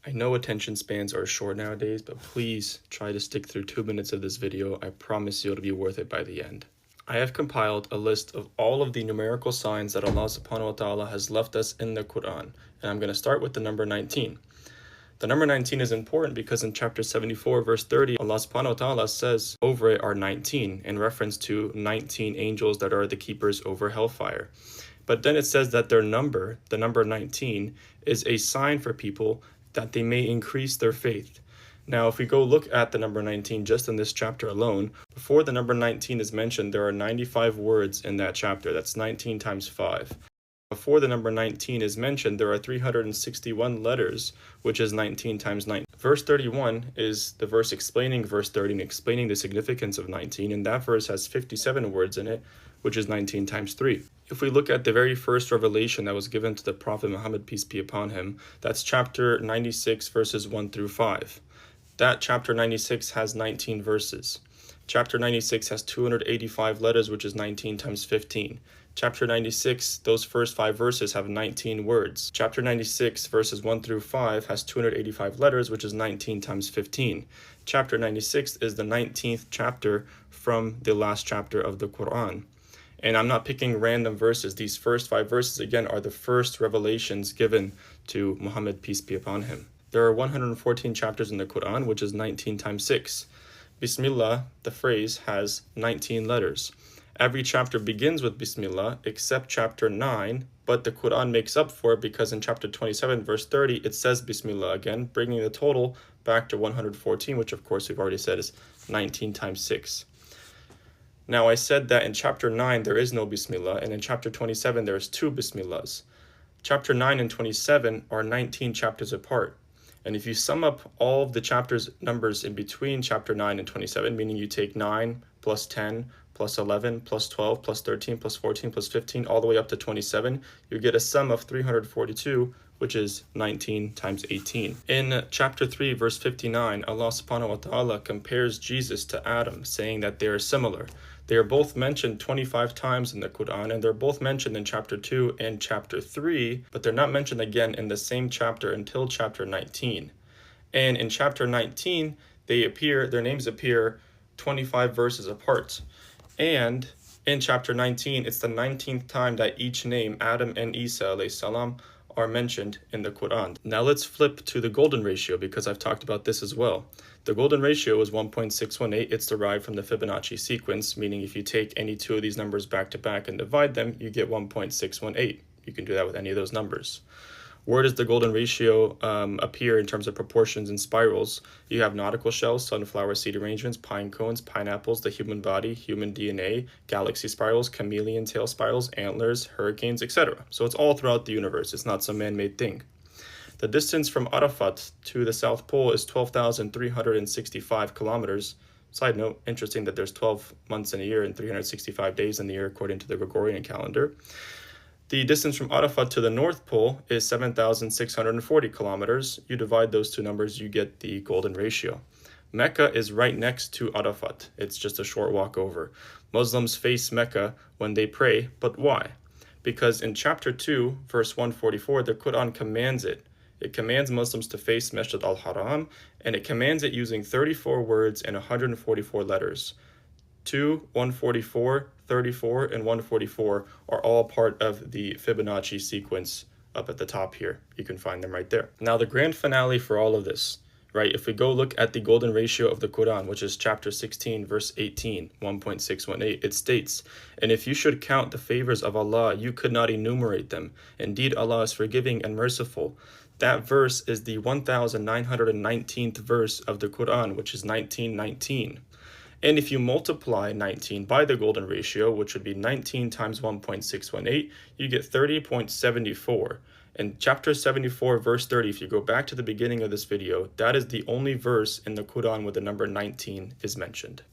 I know attention spans are short nowadays, but please try to stick through 2 minutes of this video. I promise you it'll be worth it by the end. I have compiled a list of all of the numerical signs that Allah subhanahu wa ta'ala has left us in the Quran, and I'm going to start with the number 19. The number 19 is important because in chapter 74 verse 30, Allah subhanahu wa ta'ala says over it are 19 in reference to 19 angels that are the keepers over hellfire. But then it says that their number, the number 19, is a sign for people that they may increase their faith. Now, if we go look at the number 19 just in this chapter alone, before the number 19 is mentioned, there are 95 words in that chapter. That's 19 times 5. Before the number 19 is mentioned, there are 361 letters, which is 19 times 9. Verse 31 is the verse explaining verse 30 and explaining the significance of 19, and that verse has 57 words in it, which is 19 times 3. If we look at the very first revelation that was given to the Prophet Muhammad, peace be upon him, that's chapter 96, verses 1 through 5. That chapter 96 has 19 verses. Chapter 96 has 285 letters, which is 19 times 15. Chapter 96, those first 5 verses have 19 words. Chapter 96, verses 1 through 5 has 285 letters, which is 19 times 15. Chapter 96 is the 19th chapter from the last chapter of the Quran. And I'm not picking random verses. These first 5 verses, again, are the first revelations given to Muhammad, peace be upon him. There are 114 chapters in the Quran, which is 19 times 6. Bismillah, the phrase, has 19 letters. Every chapter begins with Bismillah except chapter 9, but the Quran makes up for it because in chapter 27, verse 30, it says Bismillah again, bringing the total back to 114, which of course we've already said is 19 times 6. Now I said that in chapter 9 there is no Bismillah, and in chapter 27 there's 2 Bismillahs. Chapter 9 and 27 are 19 chapters apart. And if you sum up all of the chapters numbers in between chapter 9 and 27, meaning you take 9 plus 10 plus 11 plus 12 plus 13 plus 14 plus 15 all the way up to 27, you get a sum of 342, which is 19 times 18. In chapter 3, verse 59, Allah subhanahu wa ta'ala compares Jesus to Adam, saying that they are similar. They are both mentioned 25 times in the Quran, and they're both mentioned in chapter 2 and chapter 3, but they're not mentioned again in the same chapter until chapter 19. And in chapter 19, their names appear 25 verses apart. And in chapter 19, it's the 19th time that each name, Adam and Isa alayhi salam, are mentioned in the Quran. Now let's flip to the golden ratio because I've talked about this as well. The golden ratio is 1.618. It's derived from the Fibonacci sequence, meaning if you take any 2 of these numbers back to back and divide them, you get 1.618. You can do that with any of those numbers. Where does the golden ratio appear in terms of proportions and spirals? You have nautical shells, sunflower seed arrangements, pine cones, pineapples, the human body, human DNA, galaxy spirals, chameleon tail spirals, antlers, hurricanes, etc. So it's all throughout the universe. It's not some man-made thing. The distance from Arafat to the South Pole is 12,365 kilometers. Side note, interesting that there's 12 months in a year and 365 days in the year according to the Gregorian calendar. The distance from Arafat to the North Pole is 7,640 kilometers. You divide those 2 numbers, you get the golden ratio. Mecca is right next to Arafat. It's just a short walk over. Muslims face Mecca when they pray, but why? Because in chapter 2, verse 144, the Quran commands it. It commands Muslims to face Masjid al-Haram, and it commands it using 34 words and 144 letters. 2, 144, 34, and 144 are all part of the Fibonacci sequence up at the top here. You can find them right there. Now the grand finale for all of this, right? If we go look at the golden ratio of the Quran, which is chapter 16, verse 18, 1.618, it states, "And if you should count the favors of Allah, you could not enumerate them. Indeed, Allah is forgiving and merciful." That verse is the 1919th verse of the Quran, which is 1919. And if you multiply 19 by the golden ratio, which would be 19 times 1.618, you get 30.74. In chapter 74, verse 30, if you go back to the beginning of this video, that is the only verse in the Quran where the number 19 is mentioned.